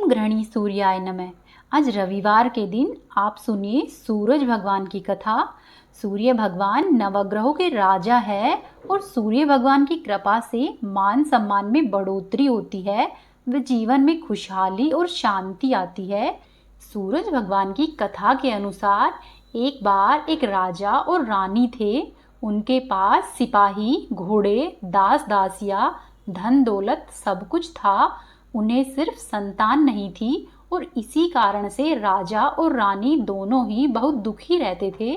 ओम गृहणी सूर्याय नमः। आज रविवार के दिन आप सुनिए सूरज भगवान की कथा। सूर्य भगवान नवग्रहों के राजा है और सूर्य भगवान की कृपा से मान सम्मान में बढ़ोतरी होती है। व जीवन में खुशहाली और शांति आती है। सूरज भगवान की कथा के अनुसार एक बार एक राजा और रानी थे। उनके पास सिपाही, घोड़े, दास दासियां, धन दौलत सब कुछ था। उन्हें सिर्फ संतान नहीं थी और इसी कारण से राजा और रानी दोनों ही बहुत दुखी रहते थे।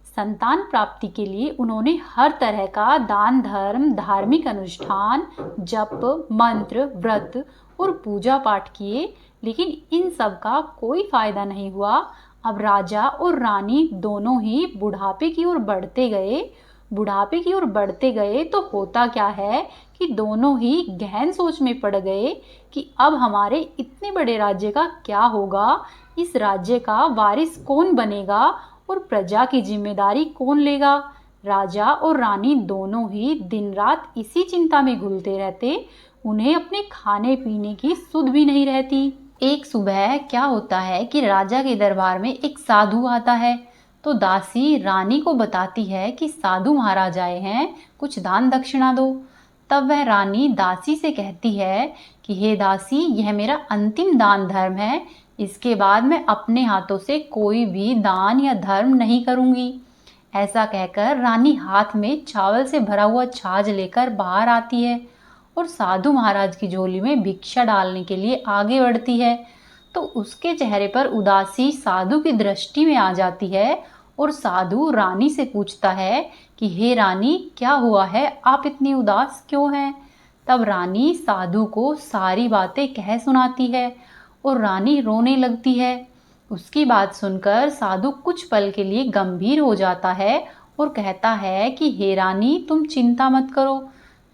संतान प्राप्ति के लिए उन्होंने हर तरह का दान धर्म, धार्मिक अनुष्ठान, जप, मंत्र, व्रत और पूजा पाठ किए, लेकिन इन सब का कोई फायदा नहीं हुआ। अब राजा और रानी दोनों ही बुढ़ापे की ओर बढ़ते गए। बुढ़ापे की ओर बढ़ते गए तो होता क्या है कि दोनों ही गहन सोच में पड़ गए कि अब हमारे इतने बड़े राज्य का क्या होगा, इस राज्य का वारिस कौन बनेगा और प्रजा की जिम्मेदारी कौन लेगा। राजा और रानी दोनों ही दिन रात इसी चिंता में घुलते रहते। उन्हें अपने खाने पीने की सुध भी नहीं रहती। एक सुबह क्या होता है कि राजा के दरबार में एक साधु आता है। तो दासी रानी को बताती है कि साधु महाराज आए हैं, कुछ दान दक्षिणा दो। तब वह रानी दासी से कहती है कि हे दासी, यह मेरा अंतिम दान धर्म है। इसके बाद मैं अपने हाथों से कोई भी दान या धर्म नहीं करूंगी। ऐसा कहकर रानी हाथ में चावल से भरा हुआ छाछ लेकर बाहर आती है और साधु महाराज की झोली में भिक्षा डालने के लिए आगे बढ़ती है। तो उसके चेहरे पर उदासी साधु की दृष्टि में आ जाती है और साधु रानी से पूछता है कि हे रानी, क्या हुआ है, आप इतनी उदास क्यों हैं। तब रानी साधु को सारी बातें कह सुनाती है और रानी रोने लगती है। उसकी बात सुनकर साधु कुछ पल के लिए गंभीर हो जाता है और कहता है कि हे रानी, तुम चिंता मत करो,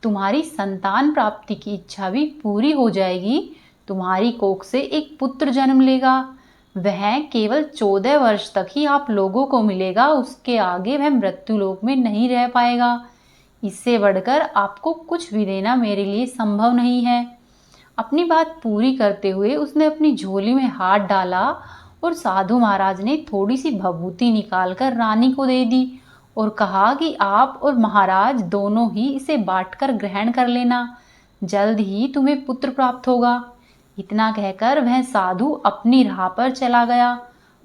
तुम्हारी संतान प्राप्ति की इच्छा भी पूरी हो जाएगी। तुम्हारी कोख से एक पुत्र जन्म लेगा। वह केवल 14 वर्ष तक ही आप लोगों को मिलेगा, उसके आगे वह मृत्यु लोक में नहीं रह पाएगा। इससे बढ़कर आपको कुछ भी देना मेरे लिए संभव नहीं है। अपनी बात पूरी करते हुए उसने अपनी झोली में हाथ डाला और साधु महाराज ने थोड़ी सी भभूति निकालकर रानी को दे दी और कहा कि आप और महाराज दोनों ही इसे बांटकर ग्रहण कर लेना, जल्द ही तुम्हें पुत्र प्राप्त होगा। इतना कहकर वह साधु अपनी राह पर चला गया।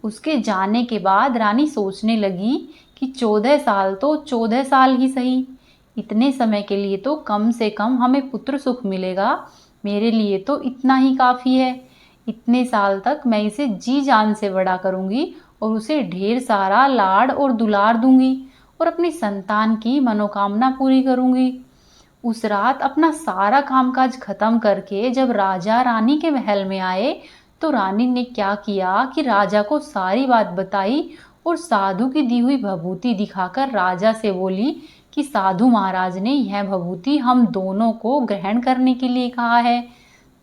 उसके जाने के बाद रानी सोचने लगी कि 14 साल तो 14 साल ही सही, इतने समय के लिए तो कम से कम हमें पुत्र सुख मिलेगा। मेरे लिए तो इतना ही काफ़ी है। इतने साल तक मैं इसे जी जान से बड़ा करूंगी और उसे ढेर सारा लाड और दुलार दूंगी और अपनी संतान की मनोकामना पूरी करूंगी। उस रात अपना सारा कामकाज खत्म करके जब राजा रानी के महल में आए तो रानी ने क्या किया कि राजा को सारी बात बताई और साधु की दी हुई भभूति दिखाकर राजा से बोली कि साधु महाराज ने यह भभूति हम दोनों को ग्रहण करने के लिए कहा है।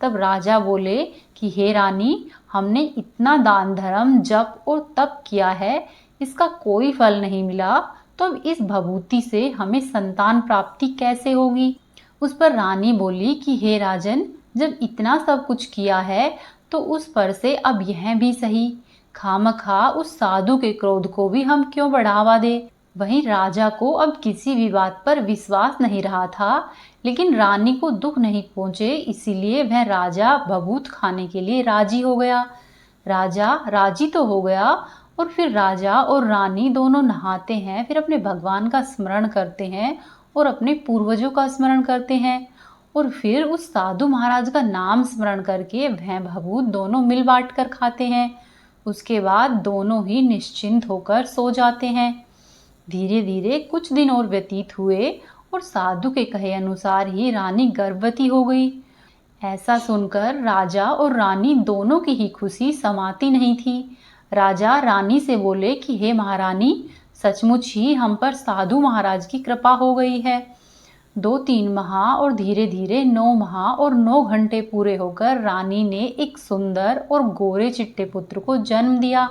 तब राजा बोले कि हे रानी, हमने इतना दान धर्म, जप और तप किया है, इसका कोई फल नहीं मिला, तो अब इस भभूति से हमें संतान प्राप्ति कैसे होगी। उस पर रानी बोली कि हे राजन, जब इतना सब कुछ किया है तो उस पर से अब यह भी सही, खामखा उस साधु के क्रोध को भी हम क्यों बढ़ावा दे। वहीं राजा को अब किसी भी बात पर विश्वास नहीं रहा था, लेकिन रानी को दुख नहीं पहुंचे, इसीलिए वह राजा भभूत खाने के लिए राजी हो गया। राजा राजी तो हो गया और फिर राजा और रानी दोनों नहाते हैं, फिर अपने भगवान का स्मरण करते हैं और अपने पूर्वजों का स्मरण करते हैं और फिर उस साधु महाराज का नाम स्मरण करके वह भभूत दोनों मिल बांट कर खाते हैं। उसके बाद दोनों ही निश्चिंत होकर सो जाते हैं। धीरे धीरे कुछ दिन और व्यतीत हुए और साधु के कहे अनुसार ही रानी गर्भवती हो गई। ऐसा सुनकर राजा और रानी दोनों की ही खुशी समाती नहीं थी। राजा रानी से बोले कि हे महारानी, सचमुच ही हम पर साधु महाराज की कृपा हो गई है। 2-3 माह और धीरे धीरे 9 माह और 9 घंटे पूरे होकर रानी ने एक सुंदर और गोरे चिट्टे पुत्र को जन्म दिया।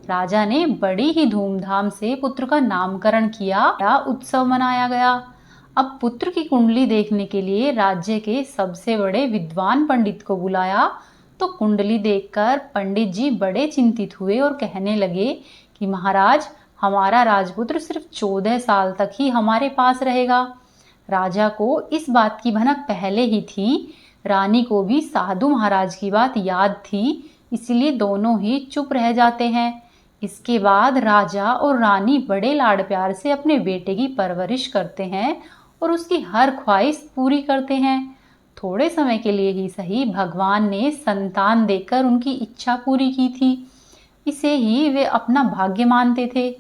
राजा ने बड़ी ही धूमधाम से पुत्र का नामकरण किया, बड़ा उत्सव मनाया गया। अब पुत्र की कुंडली देखने के लिए राज्य के सबसे बड़े विद्वान पंडित को बुलाया तो कुंडली देखकर पंडित जी बड़े चिंतित हुए और कहने लगे कि महाराज, हमारा राजपुत्र सिर्फ 14 साल तक ही हमारे पास रहेगा। राजा को इस बात की भनक पहले ही थी। रानी को भी साधु महाराज की बात याद थी, इसलिए दोनों ही चुप रह जाते हैं। इसके बाद राजा और रानी बड़े लाड़ प्यार से अपने बेटे की परवरिश करते हैं और उसकी हर ख्वाहिश पूरी करते हैं। थोड़े समय के लिए ही सही, भगवान ने संतान देकर उनकी इच्छा पूरी की थी। इसे ही वे अपना भाग्य मानते थे।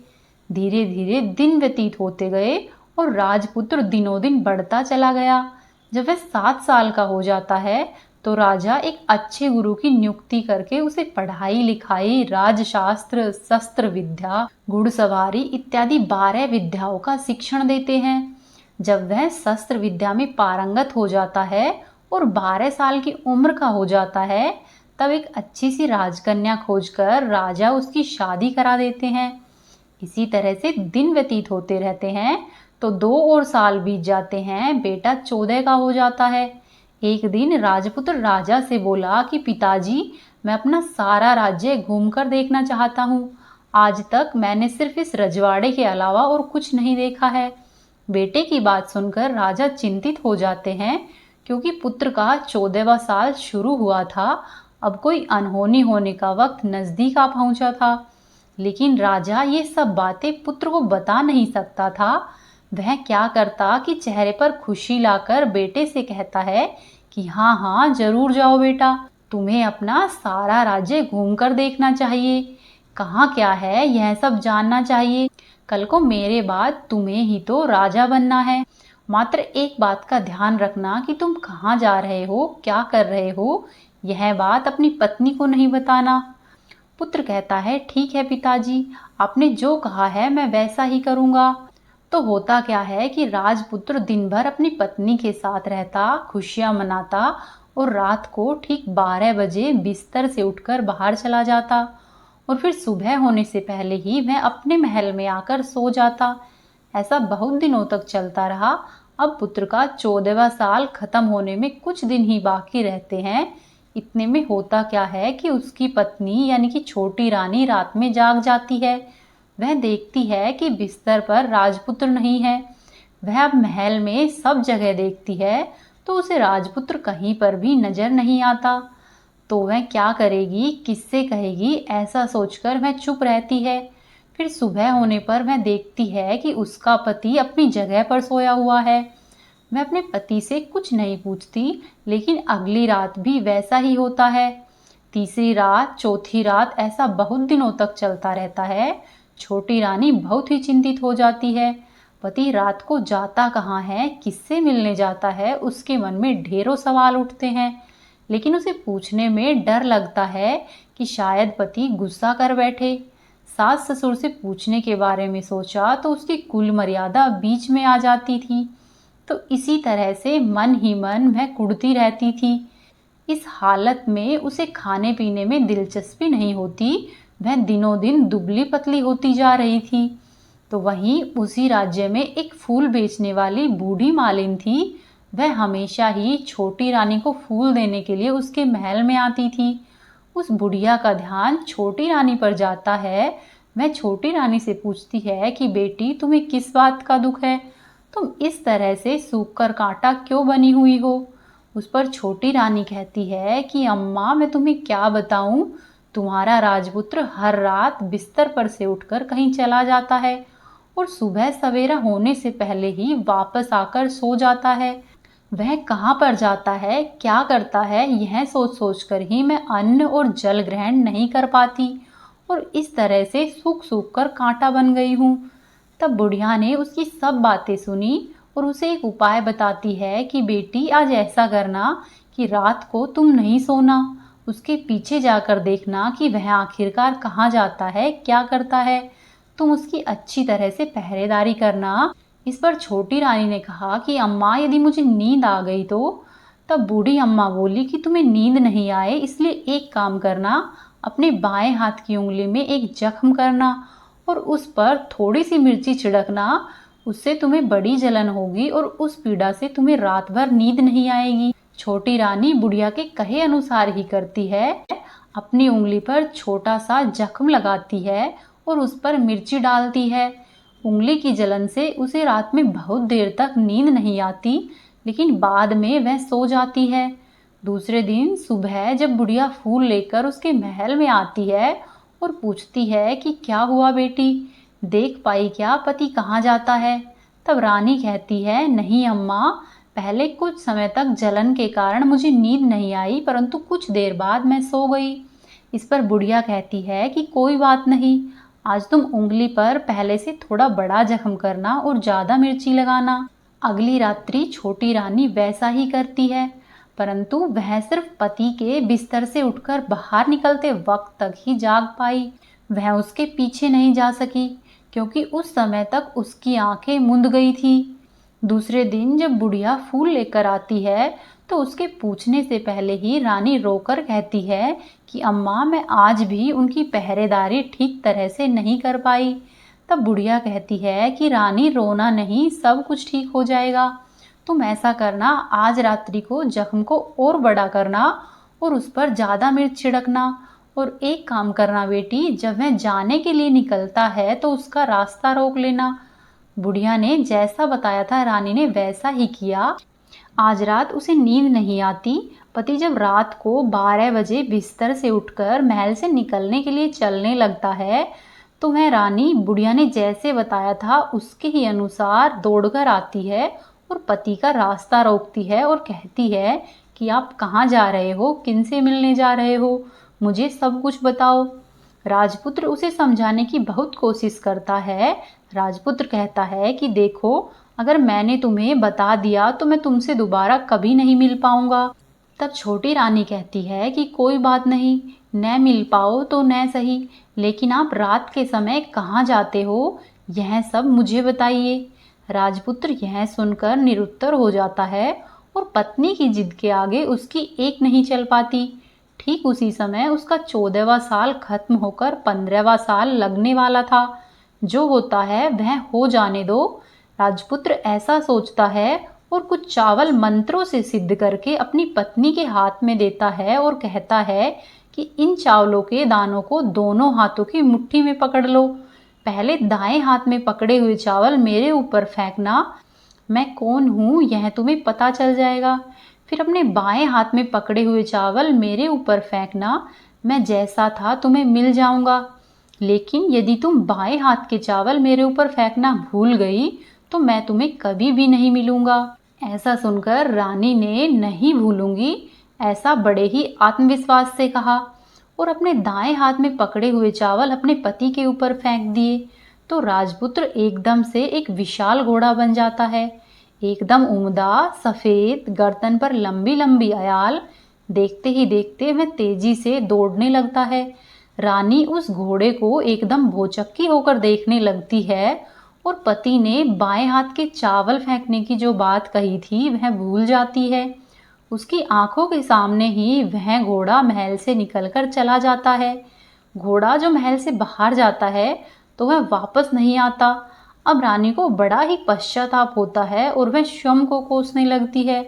धीरे धीरे दिन व्यतीत होते गए और राजपुत्र दिनों दिन बढ़ता चला गया। जब वह 7 साल का हो जाता है तो राजा एक अच्छे गुरु की नियुक्ति करके उसे पढ़ाई लिखाई, राजशास्त्र, शस्त्र विद्या, घुड़सवारी इत्यादि 12 विद्याओं का शिक्षण देते हैं। जब वह शस्त्र विद्या में पारंगत हो जाता है और 12 साल की उम्र का हो जाता है, तब एक अच्छी सी राजकन्या खोजकर राजा उसकी शादी करा देते हैं। इसी तरह से दिन व्यतीत होते रहते हैं तो 2 और साल बीत जाते हैं। बेटा 14 का हो जाता है। एक दिन राजपुत्र राजा से बोला कि पिताजी, मैं अपना सारा राज्य घूमकर देखना चाहता हूँ। आज तक मैंने सिर्फ इस रजवाड़े के अलावा और कुछ नहीं देखा है। बेटे की बात सुनकर राजा चिंतित हो जाते हैं, क्योंकि पुत्र का 14वां साल शुरू हुआ था। अब कोई अनहोनी होने का वक्त नजदीक आ पहुंचा था। लेकिन राजा ये सब बातें पुत्र को बता नहीं सकता था। वह क्या करता कि चेहरे पर खुशी लाकर बेटे से कहता है कि हाँ हाँ, जरूर जाओ बेटा, तुम्हें अपना सारा राज्य घूमकर देखना चाहिए। कहाँ क्या है यह सब जानना चाहिए। कल को मेरे बाद तुम्हें ही तो राजा बनना है। मात्र एक बात का ध्यान रखना कि तुम कहाँ जा रहे हो, क्या कर रहे हो, यह बात अपनी पत्नी को नहीं बताना। पुत्र कहता है, ठीक है पिताजी, आपने जो कहा है मैं वैसा ही करूँगा। तो होता क्या है कि राजपुत्र दिन भर अपनी पत्नी के साथ रहता, खुशियां मनाता और रात को ठीक 12 बजे बिस्तर से उठकर बाहर चला जाता और फिर सुबह होने से पहले ही वह अपने महल में आकर सो जाता। ऐसा बहुत दिनों तक चलता रहा। अब पुत्र का 14वां साल खत्म होने में कुछ दिन ही बाकी रहते हैं। इतने में होता क्या है कि उसकी पत्नी यानी कि छोटी रानी रात में जाग जाती है। वह देखती है कि बिस्तर पर राजपुत्र नहीं है। वह अब महल में सब जगह देखती है तो उसे राजपुत्र कहीं पर भी नजर नहीं आता। तो वह क्या करेगी, किससे कहेगी, ऐसा सोचकर वह चुप रहती है। फिर सुबह होने पर वह देखती है कि उसका पति अपनी जगह पर सोया हुआ है। वह अपने पति से कुछ नहीं पूछती, लेकिन अगली रात भी वैसा ही होता है। तीसरी रात, चौथी रात, ऐसा बहुत दिनों तक चलता रहता है। छोटी रानी बहुत ही चिंतित हो जाती है। पति रात को जाता कहाँ है, किससे मिलने जाता है, उसके मन में ढेरों सवाल उठते हैं। लेकिन उसे पूछने में डर लगता है कि शायद पति गुस्सा कर बैठे। सास ससुर से पूछने के बारे में सोचा तो उसकी कुल मर्यादा बीच में आ जाती थी। तो इसी तरह से मन ही मन वह कुढ़ती रहती थी। इस हालत में उसे खाने पीने में दिलचस्पी नहीं होती। वह दिनों दिन दुबली पतली होती जा रही थी। तो वहीं उसी राज्य में एक फूल बेचने वाली बूढ़ी मालिन थी। वह हमेशा ही छोटी रानी को फूल देने के लिए उसके महल में आती थी। उस बुढ़िया का ध्यान छोटी रानी पर जाता है। वह छोटी रानी से पूछती है कि बेटी, तुम्हें किस बात का दुख है? तुम इस तरह से सूख कर कांटा क्यों बनी हुई हो? उस पर छोटी रानी कहती है कि अम्मा, मैं तुम्हें क्या बताऊं, तुम्हारा राजपुत्र हर रात बिस्तर पर से उठकर कहीं चला जाता है और सुबह सवेरा होने से पहले ही वापस आकर सो जाता है। वह कहाँ पर जाता है, क्या करता है, यह सोच सोच कर ही मैं अन्न और जल ग्रहण नहीं कर पाती और इस तरह से सूख सूख कर कांटा बन गई हूँ। तब बुढ़िया ने उसकी सब बातें सुनी और उसे एक उपाय बताती है कि बेटी, आज ऐसा करना कि रात को तुम नहीं सोना, उसके पीछे जाकर देखना कि वह आखिरकार कहाँ जाता है, क्या करता है। तुम उसकी अच्छी तरह से पहरेदारी करना। इस पर छोटी रानी ने कहा कि अम्मा, यदि मुझे नींद आ गई तो? तब बूढ़ी अम्मा बोली कि तुम्हें नींद नहीं आए इसलिए एक काम करना, अपने बाएं हाथ की उंगली में एक जख्म करना और उस पर थोड़ी सी मिर्ची छिड़कना। उससे तुम्हें बड़ी जलन होगी और उस पीड़ा से तुम्हें रात भर नींद नहीं आएगी। छोटी रानी बुढ़िया के कहे अनुसार ही करती है। अपनी उंगली पर छोटा सा जख्म लगाती है और उस पर मिर्ची डालती है। उंगली की जलन से उसे रात में बहुत देर तक नींद नहीं आती, लेकिन बाद में वह सो जाती है। दूसरे दिन सुबह जब बुढ़िया फूल लेकर उसके महल में आती है और पूछती है कि क्या हुआ बेटी, देख पाई क्या पति कहाँ जाता है? तब रानी कहती है, नहीं अम्मा, पहले कुछ समय तक जलन के कारण मुझे नींद नहीं आई, परंतु कुछ देर बाद मैं सो गई। इस पर बुढ़िया कहती है कि कोई बात नहीं, आज तुम उंगली पर पहले से थोड़ा बड़ा जख्म करना और ज़्यादा मिर्ची लगाना। अगली रात्रि छोटी रानी वैसा ही करती है, परंतु वह सिर्फ पति के बिस्तर से उठकर बाहर निकलते वक्त तक ही जाग पाई। वह उसके पीछे नहीं जा सकी, क्योंकि उस समय तक उसकी आंखें मुंद गई थी। दूसरे दिन जब बुढ़िया फूल लेकर आती है तो उसके पूछने से पहले ही रानी रोकर कहती है कि अम्मा, मैं आज भी उनकी पहरेदारी ठीक तरह से नहीं कर पाई। तब बुढ़िया कहती है कि रानी, रोना नहीं, सब कुछ ठीक हो जाएगा। तुम ऐसा करना, आज रात्रि को जख्म को और बड़ा करना और उस पर ज़्यादा मिर्च छिड़कना। और एक काम करना बेटी, जब वह जाने के लिए निकलता है तो उसका रास्ता रोक लेना। बुढ़िया ने जैसा बताया था रानी ने वैसा ही किया। आज रात उसे नींद नहीं आती। पति जब रात को 12 बजे बिस्तर से उठकर महल से निकलने के लिए चलने लगता है तो वह रानी बुढ़िया ने जैसे बताया था उसके ही अनुसार दौड़कर आती है और पति का रास्ता रोकती है और कहती है कि आप कहाँ जा रहे हो, किनसे मिलने जा रहे हो, मुझे सब कुछ बताओ। राजपुत्र उसे समझाने की बहुत कोशिश करता है। राजपुत्र कहता है कि देखो, अगर मैंने तुम्हें बता दिया तो मैं तुमसे दोबारा कभी नहीं मिल पाऊंगा। तब छोटी रानी कहती है कि कोई बात नहीं, न मिल पाओ तो न सही, लेकिन आप रात के समय कहाँ जाते हो, यह सब मुझे बताइए। राजपुत्र यह सुनकर निरुत्तर हो जाता है और पत्नी की जिद के आगे उसकी एक नहीं चल पाती। ठीक उसी समय उसका 14वां साल खत्म होकर 15वां साल लगने वाला था। जो होता है वह हो जाने दो। राजपुत्र ऐसा सोचता है और कुछ चावल मंत्रों से सिद्ध करके अपनी पत्नी के हाथ में देता है और कहता है कि इन चावलों के दानों को दोनों हाथों की मुट्ठी में पकड़ लो। पहले दाएं हाथ में पकड़े हुए चावल मेरे ऊपर फेंकना, मैं कौन हूँ यह तुम्हें पता चल जाएगा। फिर अपने बाएं हाथ में पकड़े हुए चावल मेरे ऊपर फेंकना, मैं जैसा था तुम्हें मिल जाऊंगा। लेकिन यदि तुम बाएं हाथ के चावल मेरे ऊपर फेंकना भूल गई तो मैं तुम्हें कभी भी नहीं मिलूंगा। ऐसा सुनकर रानी ने नहीं भूलूंगी ऐसा बड़े ही आत्मविश्वास से कहा और अपने दाएं हाथ में पकड़े हुए चावल अपने पति के ऊपर फेंक दिए। तो राजपुत्र एकदम से एक विशाल घोड़ा बन जाता है, एकदम उम्दा, सफेद, गर्दन पर लंबी लंबी अयाल। देखते ही देखते वह तेजी से दौड़ने लगता है। रानी उस घोड़े को एकदम भौचक्की होकर देखने लगती है और पति ने बाएं हाथ के चावल फेंकने की जो बात कही थी वह भूल जाती है। उसकी आंखों के सामने ही वह घोड़ा महल से निकलकर चला जाता है। घोड़ा जो महल से बाहर जाता है तो वह वापस नहीं आता। अब रानी को बड़ा ही पश्चाताप होता है और वह स्वयं को कोसने लगती है,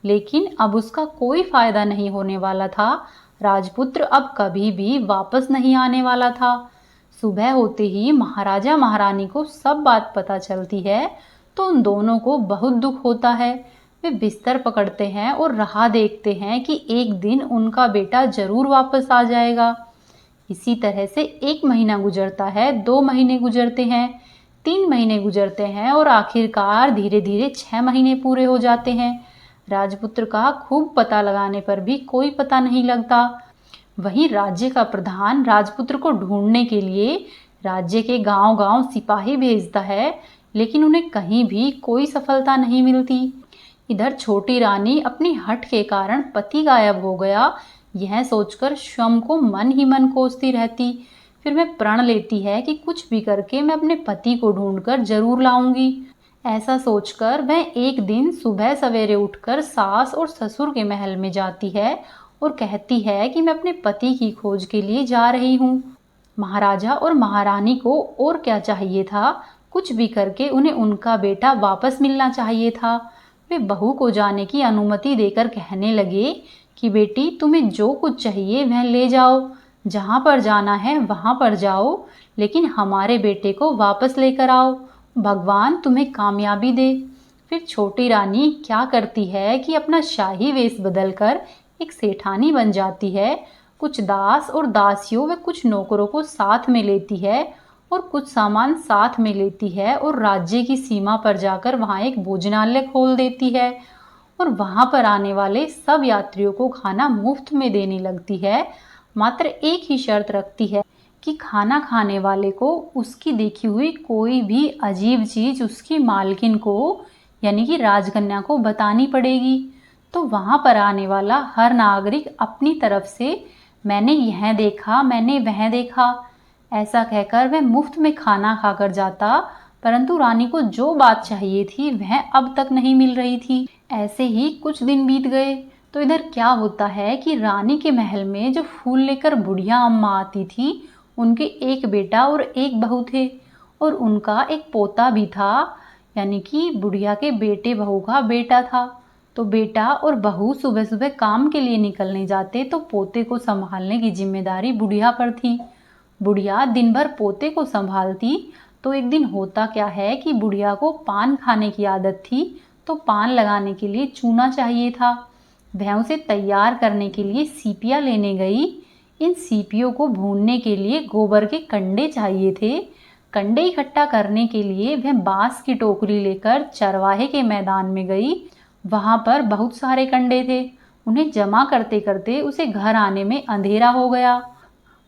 लेकिन अब उसका कोई फायदा नहीं होने वाला था। राजपुत्र अब कभी भी वापस नहीं आने वाला था। सुबह होते ही महाराजा महारानी को सब बात पता चलती है तो उन दोनों को बहुत दुख होता है। वे बिस्तर पकड़ते हैं और राह देखते हैं कि एक दिन उनका बेटा जरूर वापस आ जाएगा। इसी तरह से 1 महीना गुजरता है, 2 महीने गुजरते हैं, 3 महीने गुजरते हैं और आखिरकार धीरे धीरे 6 महीने पूरे हो जाते हैं। राजपुत्र का खूब पता लगाने पर भी कोई पता नहीं लगता। वहीं राज्य का प्रधान राजपुत्र को ढूंढने के लिए राज्य के गांव-गांव सिपाही भेजता है, लेकिन उन्हें कहीं भी कोई सफलता नहीं मिलती। इधर छोटी रानी अपनी हठ के कारण पति गायब हो गया, यह सोचकर स्वयं को मन ही मन कोसती रहती। फिर वह प्रण लेती है कि कुछ भी करके मैं अपने पति को ढूंढकर जरूर लाऊंगी। ऐसा सोचकर वह एक दिन सुबह सवेरे उठकर सास और ससुर के महल में जाती है और कहती है कि मैं अपने पति की खोज के लिए जा रही हूँ। महाराजा और महारानी को और क्या चाहिए था, कुछ भी करके उन्हें उनका बेटा वापस मिलना चाहिए था। वे बहू को जाने की अनुमति देकर कहने लगे कि बेटी, तुम्हें जो कुछ चाहिए वह ले जाओ, जहाँ पर जाना है वहाँ पर जाओ, लेकिन हमारे बेटे को वापस लेकर आओ, भगवान तुम्हें कामयाबी दे। फिर छोटी रानी क्या करती है कि अपना शाही वेश बदलकर एक सेठानी बन जाती है, कुछ दास और दासियों व कुछ नौकरों को साथ में लेती है और कुछ सामान साथ में लेती है और राज्य की सीमा पर जाकर वहाँ एक भोजनालय खोल देती है और वहाँ पर आने वाले सब यात्रियों को खाना मुफ्त में देने लगती है। मात्र एक ही शर्त रखती है कि खाना खाने वाले को उसकी देखी हुई कोई भी अजीब चीज उसकी मालकिन को यानी कि राजकन्या को बतानी पड़ेगी। तो वहां पर आने वाला हर नागरिक अपनी तरफ से मैंने यह देखा, मैंने वह देखा, ऐसा कहकर वह मुफ्त में खाना खाकर जाता, परंतु रानी को जो बात चाहिए थी वह अब तक नहीं मिल रही थी। ऐसे ही कुछ दिन बीत गए तो इधर क्या होता है कि रानी के महल में जो फूल लेकर बुढ़िया अम्मा आती थी, उनके एक बेटा और एक बहू थे और उनका एक पोता भी था, यानी कि बुढ़िया के बेटे बहू का बेटा था। तो बेटा और बहू सुबह सुबह काम के लिए निकलने जाते तो पोते को संभालने की जिम्मेदारी बुढ़िया पर थी। बुढ़िया दिन भर पोते को संभालती। तो एक दिन होता क्या है कि बुढ़िया को पान खाने की आदत थी, तो पान लगाने के लिए चूना चाहिए था। वह उसे तैयार करने के लिए सीपियाँ लेने गई। इन सीपियों को भूनने के लिए गोबर के कंडे चाहिए थे। कंडे इकट्ठा करने के लिए वह बांस की टोकरी लेकर चरवाहे के मैदान में गई। वहां पर बहुत सारे कंडे थे। उन्हें जमा करते करते उसे घर आने में अंधेरा हो गया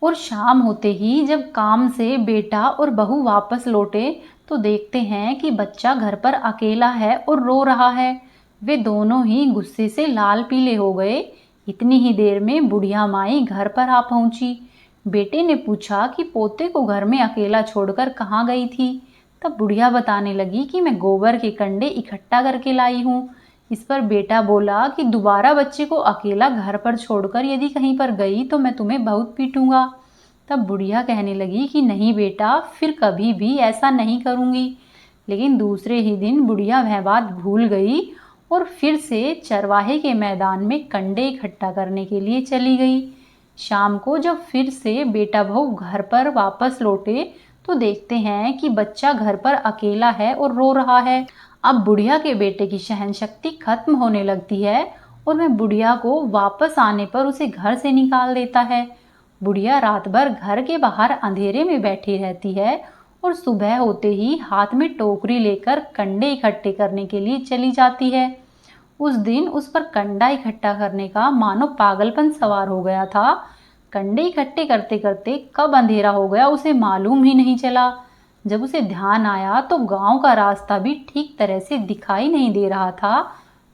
और शाम होते ही जब काम से बेटा और बहू वापस लौटे तो देखते हैं कि बच्चा घर पर अकेला है और रो रहा है। वे दोनों ही गुस्से से लाल पीले हो गए। इतनी ही देर में बुढ़िया माई घर पर आ पहुंची। बेटे ने पूछा कि पोते को घर में अकेला छोड़कर कहाँ गई थी। तब बुढ़िया बताने लगी कि मैं गोबर के कंडे इकट्ठा करके लाई हूँ। इस पर बेटा बोला कि दोबारा बच्चे को अकेला घर पर छोड़कर यदि कहीं पर गई तो मैं तुम्हें बहुत पीटूंगा। तब बुढ़िया कहने लगी कि नहीं बेटा, फिर कभी भी ऐसा नहीं करूंगी। लेकिन दूसरे ही दिन बुढ़िया वह बात भूल गई और फिर से चरवाहे के मैदान में कंडे इकट्ठा करने के लिए चली गई। शाम को जब फिर से बेटा बहू घर पर वापस लौटे तो देखते हैं कि बच्चा घर पर अकेला है और रो रहा है। अब बुढ़िया के बेटे की सहनशक्ति खत्म होने लगती है और वह बुढ़िया को वापस आने पर उसे घर से निकाल देता है। बुढ़िया रात भर घर के बाहर अंधेरे में बैठी रहती है और सुबह होते ही हाथ में टोकरी लेकर कंडे इकट्ठे करने के लिए चली जाती है। उस दिन उस पर कंडा इकट्ठा करने का मानो पागलपन सवार हो गया था। कंडे इकट्ठे करते करते कब अंधेरा हो गया उसे मालूम ही नहीं चला। जब उसे ध्यान आया तो गांव का रास्ता भी ठीक तरह से दिखाई नहीं दे रहा था।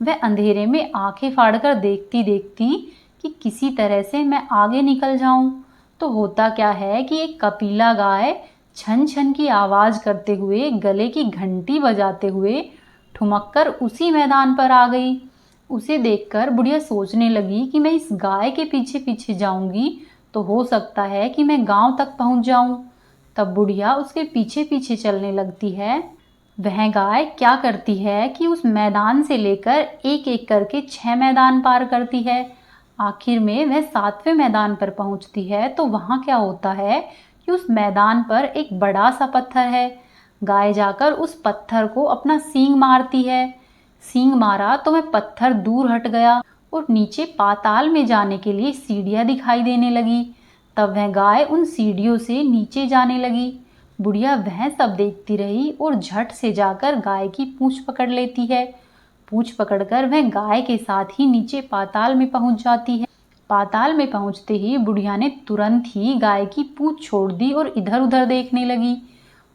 वह अंधेरे में आंखें फाड़कर देखती देखती कि किसी तरह से मैं आगे निकल जाऊं। तो होता क्या है कि एक कपिला गाय छन छन की आवाज करते हुए, गले की घंटी बजाते हुए ठुमक कर उसी मैदान पर आ गई। उसे देखकर बुढ़िया सोचने लगी कि मैं इस गाय के पीछे पीछे जाऊंगी तो हो सकता है कि मैं गांव तक पहुंच जाऊं। तब बुढ़िया उसके पीछे पीछे चलने लगती है। वह गाय क्या करती है कि उस मैदान से लेकर एक एक करके 6 मैदान पार करती है। आखिर में वह 7वें मैदान पर पहुंचती है तो वहां क्या होता है कि उस मैदान पर एक बड़ा सा पत्थर है। गाय जाकर उस पत्थर को अपना सींग मारती है। सींग मारा तो वह पत्थर दूर हट गया और नीचे पाताल में जाने के लिए सीढ़ियां दिखाई देने लगी। तब वह गाय उन सीढ़ियों से नीचे जाने लगी। बुढ़िया वह सब देखती रही और झट से जाकर गाय की पूंछ पकड़ लेती है। पूंछ पकड़कर वह गाय के साथ ही नीचे पाताल में पहुंच जाती है। पाताल में पहुंचते ही बुढ़िया ने तुरंत ही गाय की पूंछ छोड़ दी और इधर उधर देखने लगी।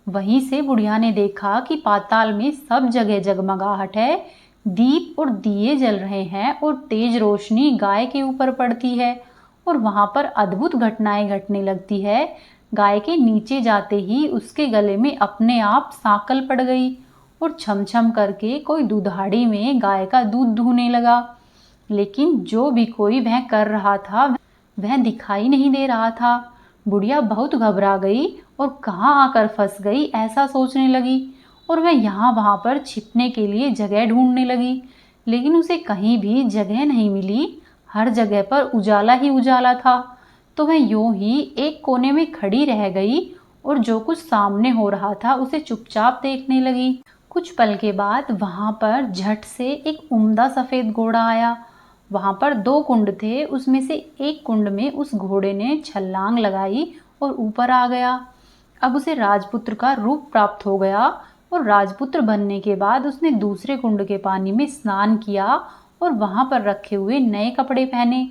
वहीं से बुढ़िया ने देखा कि पाताल में सब जगह जगमगाहट है, दीप और दिए जल रहे हैं और तेज रोशनी गाय के ऊपर पड़ती है और वहां पर अद्भुत घटनाएं घटने लगती है। गाय के नीचे जाते ही उसके गले में अपने आप सांकल पड़ गई और छम छम करके कोई दुधाड़ी में गाय का दूध दूहने लगा। लेकिन जो भी कोई वह कर रहा था वह दिखाई नहीं दे रहा था। बुढ़िया बहुत घबरा गई और कहाँ आकर फंस गई ऐसा सोचने लगी और वह यहाँ वहाँ पर छिपने के लिए जगह ढूंढने लगी। लेकिन उसे कहीं भी जगह नहीं मिली। हर जगह पर उजाला ही उजाला था। तो वह यूं ही एक कोने में खड़ी रह गई और जो कुछ सामने हो रहा था उसे चुपचाप देखने लगी। कुछ पल के बाद वहां पर झट से एक उम्दा सफेद घोड़ा आया। वहां पर दो कुंड थे, उसमें से एक कुंड में उस घोड़े ने छलांग लगाई और ऊपर आ गया। अब उसे राजपुत्र का रूप प्राप्त हो गया और राजपुत्र बनने के बाद उसने दूसरे कुंड के पानी में स्नान किया और वहां पर रखे हुए नए कपड़े पहने।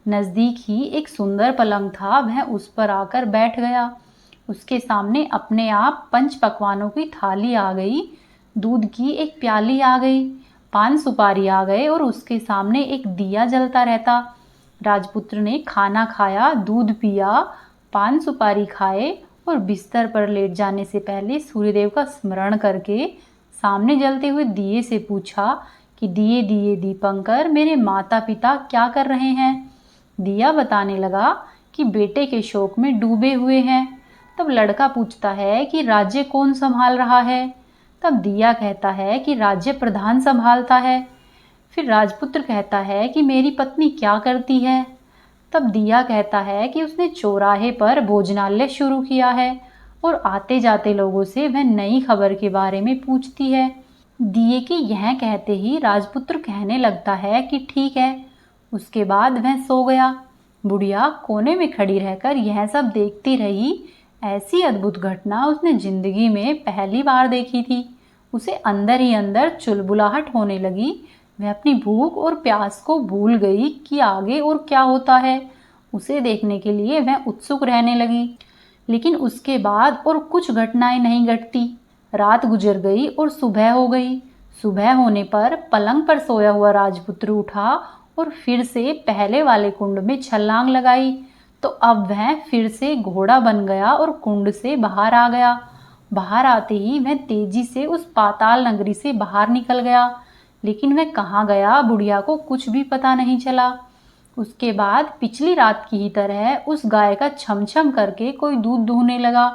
नजदीक ही एक सुंदर पलंग था, वह उस पर आकर बैठ गया। उसके सामने अपने आप पंच पकवानों की थाली आ गई, दूध की एक प्याली आ गई, पान सुपारी आ गए और उसके सामने एक दिया जलता रहता। राजपुत्र ने खाना खाया, दूध पिया, पान सुपारी खाए और बिस्तर पर लेट जाने से पहले सूर्यदेव का स्मरण करके सामने जलते हुए दिए से पूछा कि दिए दिए दीपंकर, मेरे माता पिता क्या कर रहे हैं। दिया बताने लगा कि बेटे के शोक में डूबे हुए हैं। तब लड़का पूछता है कि राज्य कौन संभाल रहा है। तब दिया कहता है कि राज्य प्रधान संभालता है। फिर राजपुत्र कहता है कि मेरी पत्नी क्या करती है। तब दिया कहता है कि उसने चौराहे पर भोजनालय शुरू किया है और आते जाते लोगों से वह नई खबर के बारे में पूछती है। दिए के यह कहते ही राजपुत्र कहने लगता है कि ठीक है। उसके बाद वह सो गया। बुढ़िया कोने में खड़ी रहकर यह सब देखती रही। ऐसी अद्भुत घटना उसने जिंदगी में पहली बार देखी थी। उसे अंदर ही अंदर चुलबुलाहट होने लगी। वह अपनी भूख और प्यास को भूल गई कि आगे और क्या होता है। उसे देखने के लिए वह उत्सुक रहने लगी। लेकिन उसके बाद और कुछ घटनाएं नहीं घटती। रात गुजर गई और सुबह हो गई। सुबह होने पर पलंग पर सोया हुआ राजपुत्र उठा और फिर से पहले वाले कुंड में छलांग लगाई। तो अब वह फिर से घोड़ा बन गया और कुंड से बाहर आ गया। बाहर आते ही वह तेजी से उस पाताल नगरी से बाहर निकल गया। लेकिन वह कहाँ गया, बुढ़िया को कुछ भी पता नहीं चला। उसके बाद पिछली रात की ही तरह उस गाय का छम छम करके कोई दूध दूहने लगा।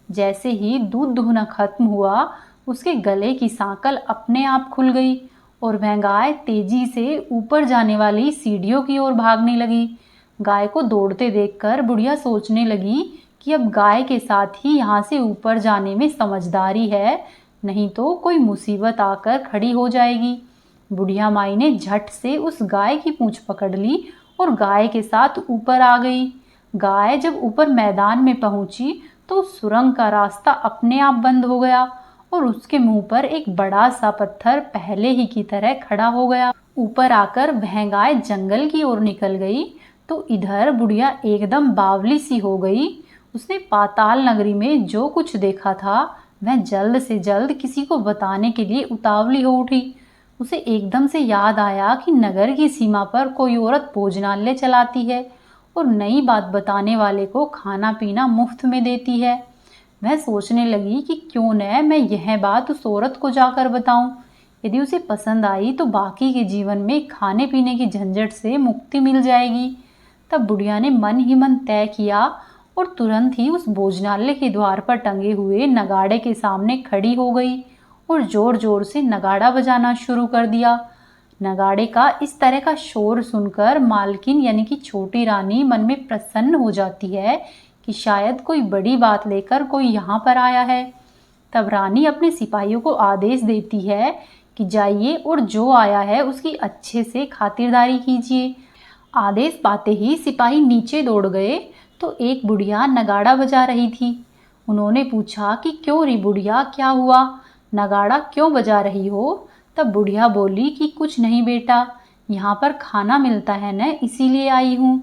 जैसे ही दूध दूहना खत्म हुआ, उसके गले की सांकल अपने आप खुल गई और वह गाय तेजी से ऊपर जाने वाली सीढ़ियों की ओर भागने लगी। गाय को दौड़ते देखकर बुढ़िया सोचने लगी कि अब गाय के साथ ही यहाँ से ऊपर जाने में समझदारी है, नहीं तो कोई मुसीबत आकर खड़ी हो जाएगी। बुढ़िया माई ने झट से उस गाय की पूंछ पकड़ ली और गाय के साथ ऊपर आ गई। गाय जब ऊपर मैदान में पहुंची तो सुरंग का रास्ता अपने आप बंद हो गया और उसके मुंह पर एक बड़ा सा पत्थर पहले ही की तरह खड़ा हो गया। ऊपर आकर वह गाय जंगल की ओर निकल गई तो इधर बुढ़िया एकदम बावली सी हो गई। उसने पाताल नगरी में जो कुछ देखा था वह जल्द से जल्द किसी को बताने के लिए उतावली हो उठी। उसे एकदम से याद आया कि नगर की सीमा पर कोई औरत भोजनालय चलाती है और नई बात बताने वाले को खाना पीना मुफ्त में देती है। वह सोचने लगी कि क्यों न मैं यह बात उस औरत को जाकर बताऊं। यदि उसे पसंद आई तो बाकी के जीवन में खाने पीने की झंझट से मुक्ति मिल जाएगी। तब बुढ़िया ने मन ही मन तय किया और तुरंत ही उस भोजनालय के द्वार पर टंगे हुए नगाड़े के सामने खड़ी हो गई और जोर जोर से नगाड़ा बजाना शुरू कर दिया। नगाड़े का इस तरह का शोर सुनकर मालकिन यानी कि छोटी रानी मन में प्रसन्न हो जाती है कि शायद कोई बड़ी बात लेकर कोई यहाँ पर आया है। तब रानी अपने सिपाहियों को आदेश देती है कि जाइए और जो आया है उसकी अच्छे से खातिरदारी कीजिए। आदेश पाते ही सिपाही नीचे दौड़ गए तो एक बुढ़िया नगाड़ा बजा रही थी। उन्होंने पूछा कि क्यों री बुढ़िया, क्या हुआ, नगाड़ा क्यों बजा रही हो। तब बुढ़िया बोली कि कुछ नहीं बेटा, यहाँ पर खाना मिलता है न, इसीलिए आई हूँ।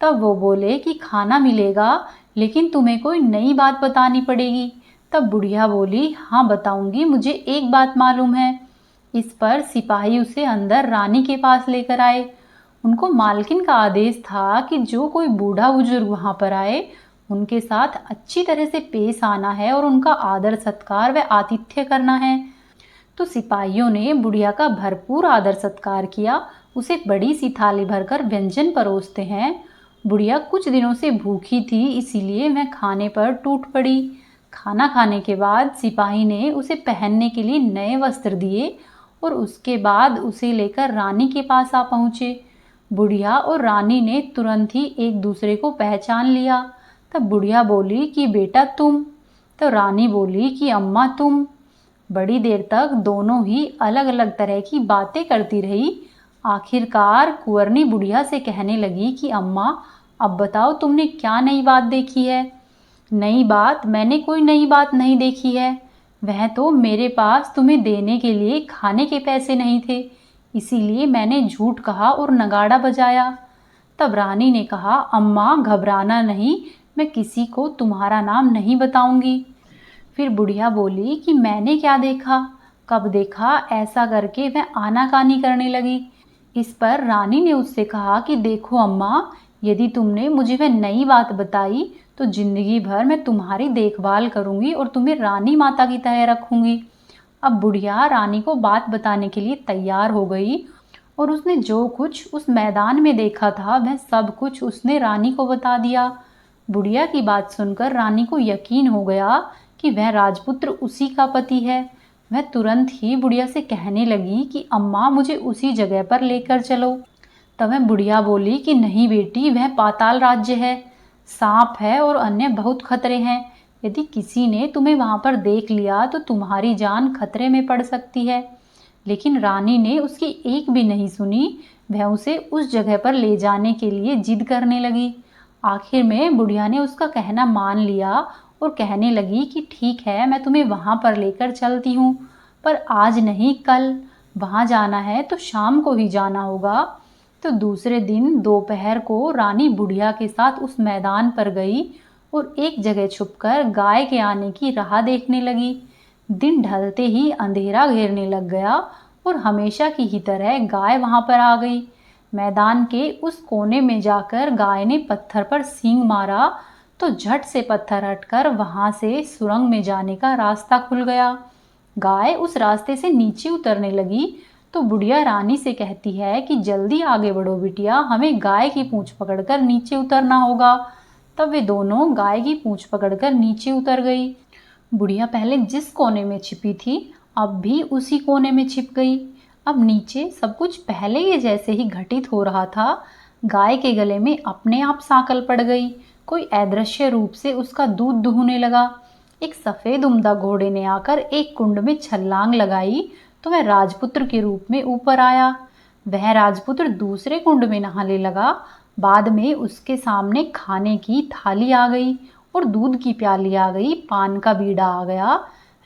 तब वो बोले कि खाना मिलेगा लेकिन तुम्हें कोई नई बात बतानी पड़ेगी। तब बुढ़िया बोली हाँ बताऊंगी, मुझे एक बात मालूम है। इस पर सिपाही उसे अंदर रानी के पास लेकर आए। उनको मालकिन का आदेश था कि जो कोई बूढ़ा बुजुर्ग वहाँ पर आए उनके साथ अच्छी तरह से पेश आना है और उनका आदर सत्कार व आतिथ्य करना है। तो सिपाहियों ने बुढ़िया का भरपूर आदर सत्कार किया। उसे बड़ी सी थाली भरकर व्यंजन परोसते हैं। बुढ़िया कुछ दिनों से भूखी थी, इसीलिए वह खाने पर टूट पड़ी। खाना खाने के बाद सिपाही ने उसे पहनने के लिए नए वस्त्र दिए और उसके बाद उसे लेकर रानी के पास आ पहुँचे। बुढ़िया और रानी ने तुरंत ही एक दूसरे को पहचान लिया। तब बुढ़िया बोली कि बेटा तुम। तो रानी बोली कि अम्मा तुम। बड़ी देर तक दोनों ही अलग अलग तरह की बातें करती रही। आखिरकार कुंवरनी बुढ़िया से कहने लगी कि अम्मा, अब बताओ तुमने क्या नई बात देखी है। नई बात? मैंने कोई नई बात नहीं देखी है। वह तो मेरे पास तुम्हें देने के लिए खाने के पैसे नहीं थे, इसीलिए मैंने झूठ कहा और नगाड़ा बजाया। तब रानी ने कहा, अम्मा घबराना नहीं, मैं किसी को तुम्हारा नाम नहीं बताऊंगी। फिर बुढ़िया बोली कि मैंने क्या देखा, कब देखा। ऐसा करके वह आनाकानी करने लगी। इस पर रानी ने उससे कहा कि देखो अम्मा, यदि तुमने मुझे वह नई बात बताई तो जिंदगी भर मैं तुम्हारी देखभाल करूंगी और तुम्हें रानी माता की तरह रखूंगी। अब बुढ़िया रानी को बात बताने के लिए तैयार हो गई और उसने जो कुछ उस मैदान में देखा था वह सब कुछ उसने रानी को बता दिया। बुढ़िया की बात सुनकर रानी को यकीन हो गया कि वह राजपुत्र उसी का पति है। वह तुरंत ही बुढ़िया से कहने लगी कि अम्मा, मुझे उसी जगह पर लेकर चलो। तब वह बुढ़िया बोली कि नहीं बेटी, वह पाताल राज्य है, सांप है और अन्य बहुत खतरे हैं। यदि किसी ने तुम्हें वहां पर देख लिया तो तुम्हारी जान खतरे में पड़ सकती है। लेकिन रानी ने उसकी एक भी नहीं सुनी। वह उसे उस जगह पर ले जाने के लिए जिद करने लगी। आखिर में बुढ़िया ने उसका कहना मान लिया और कहने लगी कि ठीक है, मैं तुम्हें वहां पर लेकर चलती हूँ, पर आज नहीं कल। वहां जाना है तो शाम को ही जाना होगा। तो दूसरे दिन दोपहर को रानी बुढ़िया के साथ उस मैदान पर गई और एक जगह छुपकर गाय के आने की राह देखने लगी। दिन ढलते ही अंधेरा घेरने लग गया और हमेशा की ही तरह गाय वहां पर आ गई। मैदान के उस कोने में जाकर गाय ने पत्थर पर सींग मारा तो झट से पत्थर हटकर वहां से सुरंग में जाने का रास्ता खुल गया। गाय उस रास्ते से नीचे उतरने लगी तो बुढ़िया रानी से कहती है कि जल्दी आगे बढ़ो बिटिया, हमें गाय की पूंछ पकड़कर नीचे उतरना होगा। तब वे दोनों गाय की पूंछ पकड़कर नीचे उतर गई। बुढ़िया पहले जिस कोने में छिपी थी अब भी उसी कोने में छिप गई। अब नीचे सब कुछ पहले के जैसे ही घटित हो रहा था। गाय के गले में अपने आप सांकल पड़ गई। कोई अदृश्य रूप से उसका दूध दुहने लगा। एक सफेद उम्दा घोड़े ने आकर एक कुंड में छलांग लगाई तो वह राजपुत्र के रूप में ऊपर आया। वह राजपुत्र दूसरे कुंड में नहाने लगा। बाद में उसके सामने खाने की थाली आ गई और दूध की प्याली आ गई, पान का बीड़ा आ गया।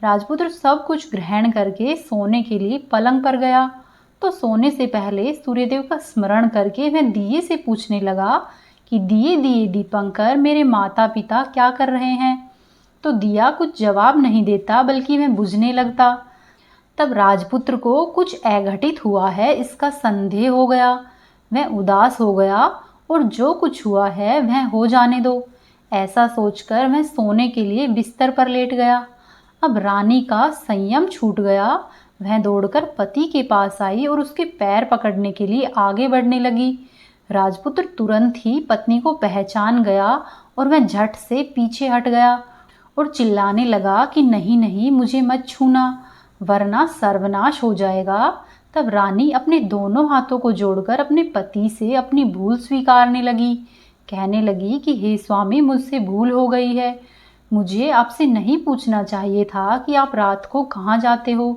राजपुत्र सब कुछ ग्रहण करके सोने के लिए पलंग पर गया तो सोने से पहले सूर्यदेव का स्मरण करके वह दिए से पूछने लगा कि दिए दिए दीपंकर, मेरे माता पिता क्या कर रहे हैं। तो दिया कुछ जवाब नहीं देता बल्कि वह बुझने लगता। तब राजपुत्र को कुछ अघटित हुआ है इसका संदेह हो गया। वह उदास हो गया और जो कुछ हुआ है वह हो जाने दो, ऐसा सोचकर वह सोने के लिए बिस्तर पर लेट गया। अब रानी का संयम छूट गया। वह दौड़कर पति के पास आई और उसके पैर पकड़ने के लिए आगे बढ़ने लगी। राजपुत्र तुरंत ही पत्नी को पहचान गया और वह झट से पीछे हट गया और चिल्लाने लगा कि नहीं नहीं, मुझे मत छूना वरना सर्वनाश हो जाएगा। तब रानी अपने दोनों हाथों को जोड़कर अपने पति से अपनी भूल स्वीकारने लगी। कहने लगी कि हे स्वामी, मुझसे भूल हो गई है। मुझे आपसे नहीं पूछना चाहिए था कि आप रात को कहाँ जाते हो।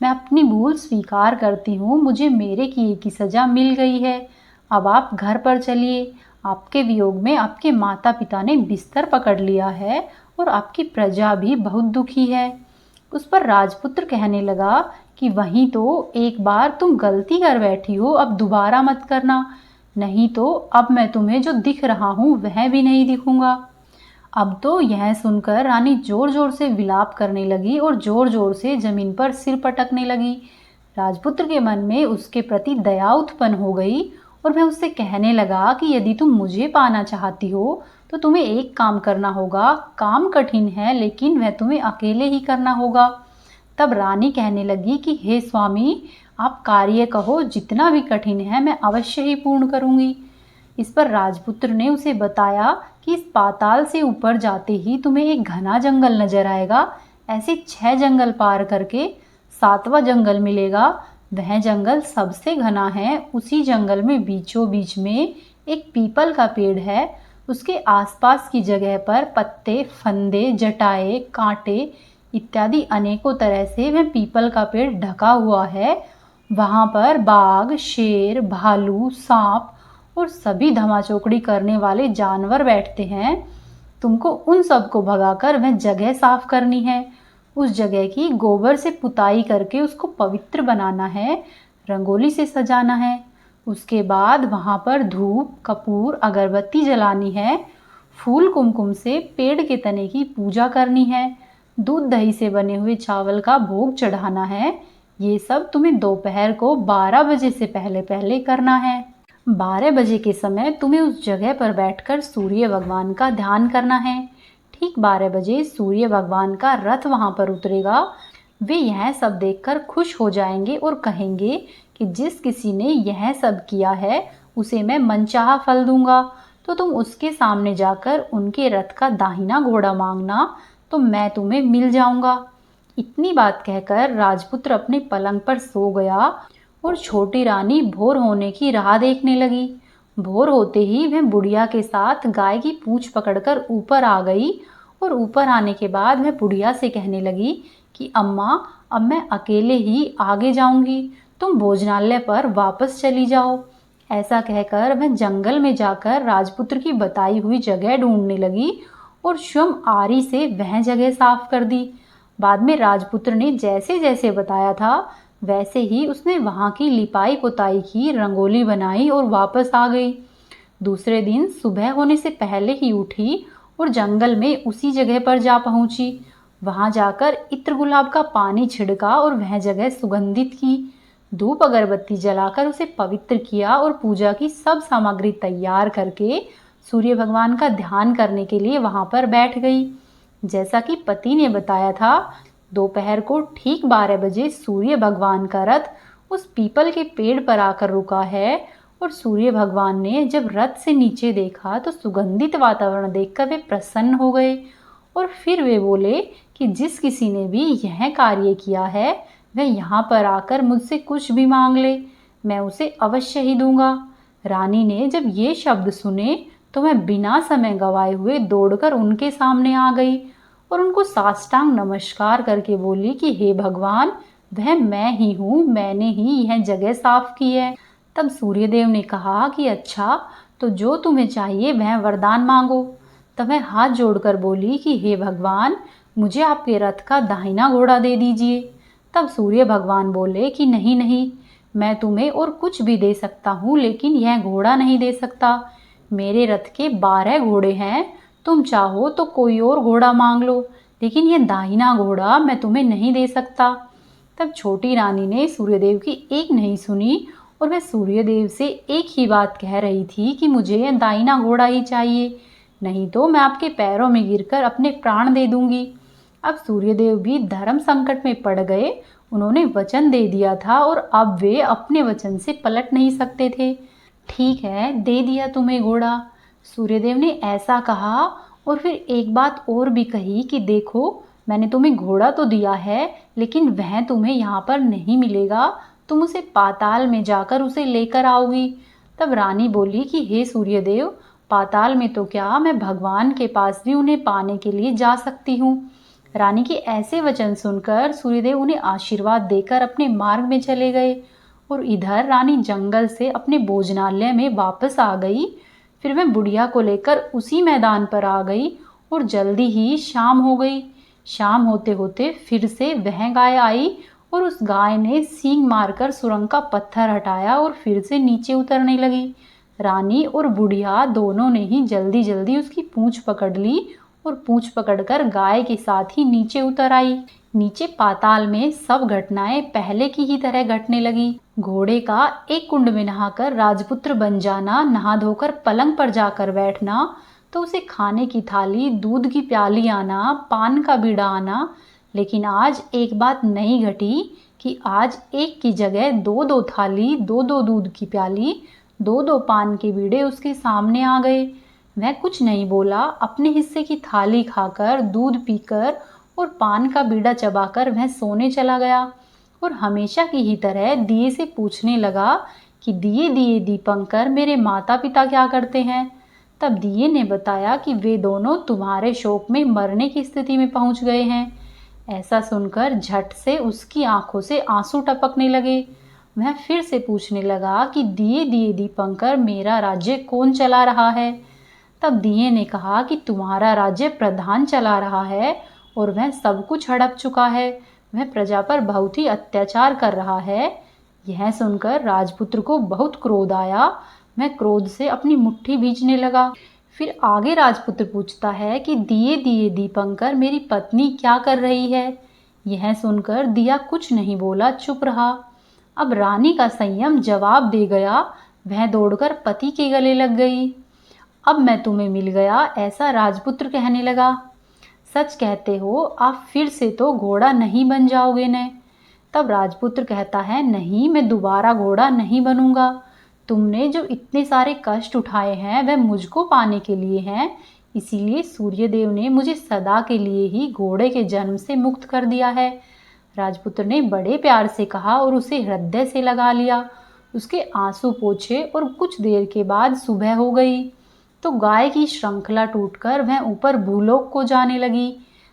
मैं अपनी भूल स्वीकार करती हूँ। मुझे मेरे किए की सज़ा मिल गई है। अब आप घर पर चलिए। आपके वियोग में आपके माता पिता ने बिस्तर पकड़ लिया है और आपकी प्रजा भी बहुत दुखी है। उस पर राजपुत्र कहने लगा कि वहीं तो एक बार तुम गलती कर बैठी हो, अब दोबारा मत करना, नहीं तो अब मैं तुम्हें जो दिख रहा हूँ वह भी नहीं दिखूंगा। अब तो यह सुनकर रानी जोर जोर से विलाप करने लगी और जोर जोर से जमीन पर सिर पटकने लगी। राजपुत्र के मन में उसके प्रति दया उत्पन्न हो गई और वह उससे कहने लगा कि यदि तुम मुझे पाना चाहती हो तो तुम्हें एक काम करना होगा। काम कठिन है लेकिन वह तुम्हें अकेले ही करना होगा। तब रानी कहने लगी कि हे स्वामी, आप कार्य कहो, जितना भी कठिन है मैं अवश्य ही पूर्ण करूंगी। इस पर राजपुत्र ने उसे बताया कि इस पाताल से ऊपर जाते ही तुम्हें एक घना जंगल नजर आएगा। ऐसे 6 जंगल पार करके 7वां जंगल मिलेगा वह जंगल सबसे घना है। उसी जंगल में बीचों बीच में एक पीपल का पेड़ है। उसके आसपास की जगह पर पत्ते, फंदे, जटाएं, कांटे इत्यादि अनेकों तरह से वह पीपल का पेड़ ढका हुआ है। वहां पर बाघ, शेर, भालू, सांप और सभी धमाचौकड़ी करने वाले जानवर बैठते हैं। तुमको उन सबको भगाकर वह जगह साफ करनी है। उस जगह की गोबर से पुताई करके उसको पवित्र बनाना है, रंगोली से सजाना है। उसके बाद वहां पर धूप, कपूर, अगरबत्ती जलानी है। फूल कुमकुम से पेड़ के तने की पूजा करनी है। दूध दही से बने हुए चावल का भोग चढ़ाना है। ये सब तुम्हें दोपहर को 12 बजे से पहले पहले करना है। 12 बजे के समय तुम्हें उस जगह पर बैठकर सूर्य भगवान का ध्यान करना है। ठीक 12 बजे सूर्य भगवान का रथ वहां पर उतरेगा। वे यह सब देखकर खुश हो जाएंगे और कहेंगे कि जिस किसी ने यह सब किया है उसे मैं मनचाहा फल दूंगा। तो तुम उसके सामने जाकर उनके रथ का दाहिना घोड़ा मांगना, तो मैं तुम्हें मिल जाऊंगा। इतनी बात कहकर राजपुत्र अपने पलंग पर सो गया और छोटी रानी भोर होने की राह देखने लगी। भोर होते ही वह बुढ़िया के साथ गाय की पूंछ पकड़कर ऊपर आ गई और ऊपर आने के बाद वह बुढ़िया से कहने लगी कि अम्मा, अब मैं अकेले ही आगे जाऊंगी, तुम भोजनालय पर वापस चली जाओ। ऐसा कहकर वह जंगल में जाकर राजपुत्र की बताई हुई जगह ढूंढने लगी और स्वयं आरी से वह जगह साफ कर दी। बाद में राजपुत्र ने जैसे जैसे बताया था वैसे ही उसने वहां की लिपाई पुताई की, रंगोली बनाई और वापस आ गई। दूसरे दिन सुबह होने से पहले ही उठी और जंगल में उसी जगह पर जा पहुंची। वहां जाकर इत्र गुलाब का पानी छिड़का और वह जगह सुगंधित की। धूप अगरबत्ती जलाकर उसे पवित्र किया और पूजा की सब सामग्री तैयार करके सूर्य भगवान का ध्यान करने के लिए वहां पर बैठ गई। जैसा कि पति ने बताया था, दोपहर को ठीक 12 बजे सूर्य भगवान का रथ उस पीपल के पेड़ पर आकर रुका है और सूर्य भगवान ने जब रथ से नीचे देखा तो सुगंधित वातावरण देखकर वे प्रसन्न हो गए और फिर वे बोले कि जिस किसी ने भी यह कार्य किया है वह यहाँ पर आकर मुझसे कुछ भी मांग ले, मैं उसे अवश्य ही दूंगा। रानी ने जब ये शब्द सुने तो मैं बिना समय गवाए हुए दौड़कर उनके सामने आ गई और उनको साष्टांग नमस्कार करके बोली कि हे भगवान, वह मैं ही हूँ, मैंने ही यह जगह साफ की है। तब सूर्यदेव ने कहा कि अच्छा, तो जो तुम्हें चाहिए वह वरदान मांगो। तब मैं हाथ जोड़कर बोली कि हे भगवान, मुझे आपके रथ का दाहिना घोड़ा दे दीजिए। तब सूर्य भगवान बोले कि नहीं नहीं, मैं तुम्हें और कुछ भी दे सकता हूँ लेकिन यह घोड़ा नहीं दे सकता। मेरे रथ के 12 घोड़े हैं, तुम चाहो तो कोई और घोड़ा मांग लो, लेकिन यह दाहिना घोड़ा मैं तुम्हें नहीं दे सकता। तब छोटी रानी ने सूर्यदेव की एक नहीं सुनी और वह सूर्यदेव से एक ही बात कह रही थी कि मुझे यह दाहिना घोड़ा ही चाहिए, नहीं तो मैं आपके पैरों में गिरकर अपने प्राण दे दूंगी। अब सूर्यदेव भी धर्म संकट में पड़ गए। उन्होंने वचन दे दिया था और अब वे अपने वचन से पलट नहीं सकते थे। ठीक है, दे दिया तुम्हें घोड़ा। सूर्यदेव ने ऐसा कहा और फिर एक बात और भी कही कि देखो, मैंने तुम्हें घोड़ा तो दिया है लेकिन वह तुम्हें यहाँ पर नहीं मिलेगा, तुम उसे पाताल में जाकर उसे लेकर आओगी। तब रानी बोली कि हे सूर्यदेव, पाताल में तो क्या, मैं भगवान के पास भी उन्हें पाने के लिए जा सकती हूँ। रानी के ऐसे वचन सुनकर सूर्यदेव उन्हें आशीर्वाद देकर अपने मार्ग में चले गए और इधर रानी जंगल से अपने भोजनालय में वापस आ गई। फिर वह बुढ़िया को लेकर उसी मैदान पर आ गई और जल्दी ही शाम हो गई। शाम होते होते फिर से वह गाय आई और उस गाय ने सींग मारकर सुरंग का पत्थर हटाया और फिर से नीचे उतरने लगी। रानी और बुढ़िया दोनों ने ही जल्दी जल्दी उसकी पूंछ पकड़ ली और पूंछ पकड़कर गाय के साथ ही नीचे उतर आई। नीचे पाताल में सब घटनाएं पहले की ही तरह घटने लगी। घोड़े का एक कुंड में नहाकर राजपुत्र बन जाना, नहा धोकर पलंग पर जाकर बैठना, तो उसे खाने की थाली, दूध की प्याली आना, पान का बीड़ा आना। लेकिन आज एक बात नहीं घटी कि आज एक की जगह दो दो थाली, दो दो दूध की प्याली, दो दो पान के बीड़े उसके सामने आ गए। वह कुछ नहीं बोला, अपने हिस्से की थाली खाकर, दूध पीकर और पान का बीड़ा चबाकर वह सोने चला गया। और हमेशा की ही तरह दिए से पूछने लगा कि दिए दिए दीपंकर, मेरे माता पिता क्या करते हैं। तब दिए ने बताया कि वे दोनों तुम्हारे शोक में मरने की स्थिति में पहुंच गए हैं। ऐसा सुनकर झट से उसकी आंखों से आंसू टपकने लगे। वह फिर से पूछने लगा कि दिए दिए दीपंकर, मेरा राज्य कौन चला रहा है। तब दिए ने कहा कि तुम्हारा राज्य प्रधान चला रहा है और वह सब कुछ हड़प चुका है। वह प्रजा पर बहुत ही अत्याचार कर रहा है। यह सुनकर राजपुत्र को बहुत क्रोध आया। वह क्रोध से अपनी मुट्ठी भींचने लगा। फिर आगे राजपुत्र पूछता है कि दिए दिए दीपंकर, मेरी पत्नी क्या कर रही है। यह सुनकर दिया कुछ नहीं बोला, चुप रहा। अब रानी का संयम जवाब दे गया। वह दौड़कर पति के गले लग गई। अब मैं तुम्हें मिल गया, ऐसा राजपुत्र कहने लगा। सच कहते हो, आप फिर से तो घोड़ा नहीं बन जाओगे न। तब राजपुत्र कहता है, नहीं, मैं दोबारा घोड़ा नहीं बनूंगा। तुमने जो इतने सारे कष्ट उठाए हैं वह मुझको पाने के लिए हैं। इसीलिए सूर्यदेव ने मुझे सदा के लिए ही घोड़े के जन्म से मुक्त कर दिया है। राजपुत्र ने बड़े प्यार से कहा और उसे हृदय से लगा लिया। उसके आंसू पोंछे और कुछ देर के बाद सुबह हो गई तो गाय की श्रृंखला टूटकर वह ऊपर भूलोक को जाने लगी।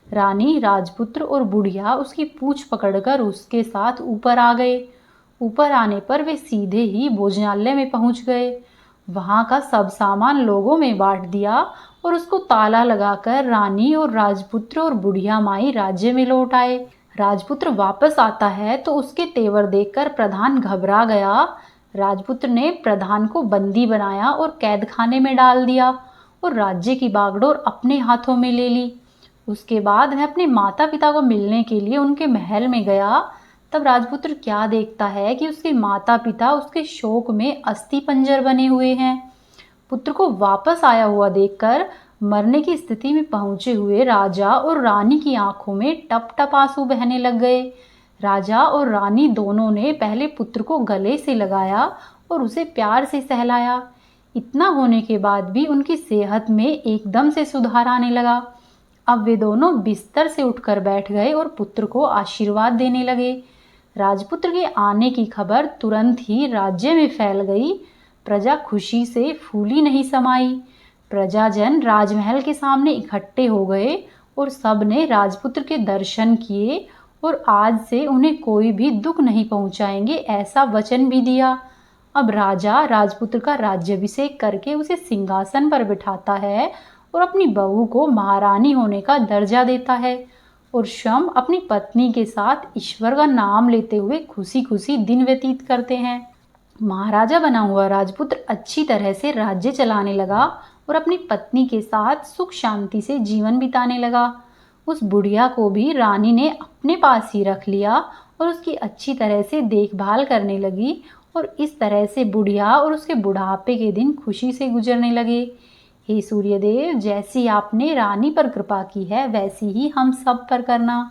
रानी, राजपुत्र और बुढ़िया उसकी पूंछ पकड़कर उसके साथ ऊपर आ गए। ऊपर आने पर वे सीधे ही भोजनालय में पहुंच गए। वहां का सब सामान लोगों में बांट दिया और उसको ताला लगाकर रानी और राजपुत्र और बुढ़िया माई राज्य में लौट आए। राजपुत्र वापस आता है तो उसके तेवर देखकर प्रधान घबरा गया। राजपुत्र ने प्रधान को बंदी बनाया और कैद खाने में डाल दिया और राज्य की बागडोर अपने हाथों में ले ली। उसके बाद वह अपने माता पिता को मिलने के लिए उनके महल में गया। तब राजपुत्र क्या देखता है कि उसके माता पिता उसके शोक में अस्थि पंजर बने हुए हैं। पुत्र को वापस आया हुआ देखकर मरने की स्थिति में पहुंचे हुए राजा और रानी की आंखों में टप टप आंसू बहने लग गए। राजा और रानी दोनों ने पहले पुत्र को गले से लगाया और उसे प्यार से सहलाया। इतना होने के बाद भी उनकी सेहत में एकदम से सुधार आने लगा। अब वे दोनों बिस्तर से उठकर बैठ गए और पुत्र को आशीर्वाद देने लगे। राजपुत्र के आने की खबर तुरंत ही राज्य में फैल गई। प्रजा खुशी से फूली नहीं समाई। प्रजाजन राजमहल के सामने इकट्ठे हो गए और सब ने राजपुत्र के दर्शन किए और आज से उन्हें कोई भी दुख नहीं पहुंचाएंगे, ऐसा वचन भी दिया। अब राजा राजपुत्र का राज्याभिषेक करके उसे सिंहासन पर बिठाता है और अपनी बहू को महारानी होने का दर्जा देता है और स्वयं अपनी पत्नी के साथ ईश्वर का नाम लेते हुए खुशी खुशी दिन व्यतीत करते हैं। महाराजा बना हुआ राजपुत्र अच्छी तरह से राज्य चलाने लगा और अपनी पत्नी के साथ सुख शांति से जीवन बिताने लगा। उस बुढ़िया को भी रानी ने अपने पास ही रख लिया और उसकी अच्छी तरह से देखभाल करने लगी और इस तरह से बुढ़िया और उसके बुढ़ापे के दिन खुशी से गुजरने लगे। हे सूर्यदेव, जैसी आपने रानी पर कृपा की है वैसी ही हम सब पर करना।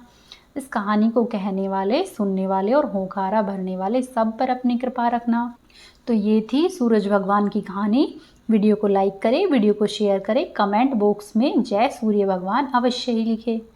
इस कहानी को कहने वाले, सुनने वाले और होकारा भरने वाले सब पर अपनी कृपा रखना। तो ये थी सूरज भगवान की कहानी। वीडियो को लाइक करें, वीडियो को शेयर करें, कमेंट बॉक्स में जय सूर्य भगवान अवश्य ही लिखें।